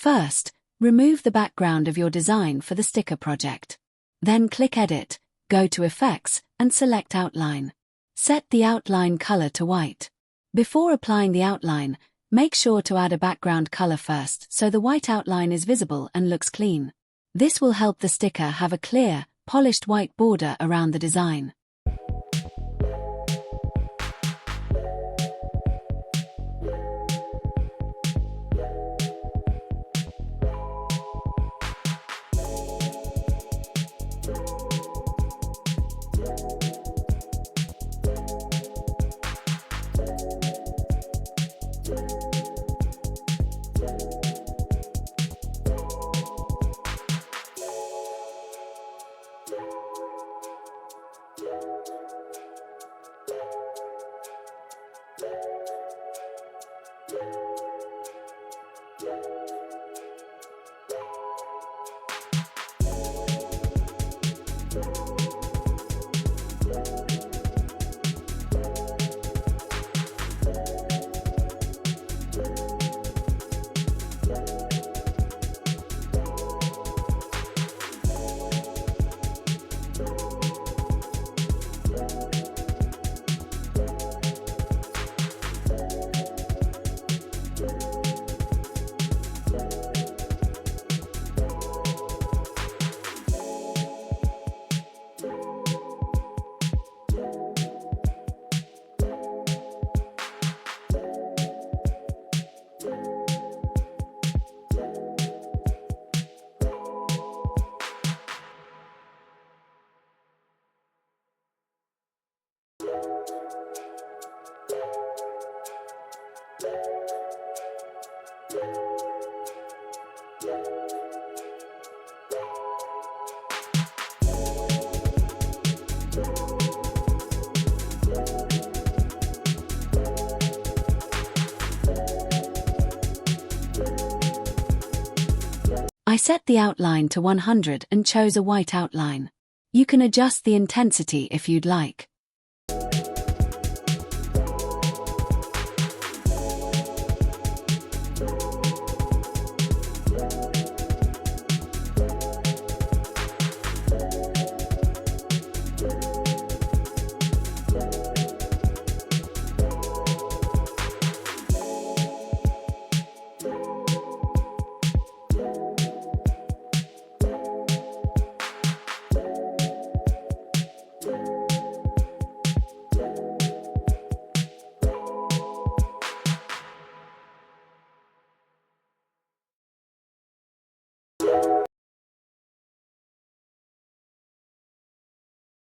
First, remove the background of your design for the sticker project. Then click Edit, go to Effects, and select Outline. Set the outline color to white. Before applying the outline, make sure to add a background color first so the white outline is visible and looks clean. This will help the sticker have a clear, polished white border around the design. I set the outline to 100 and chose a white outline. You can adjust the intensity if you'd like.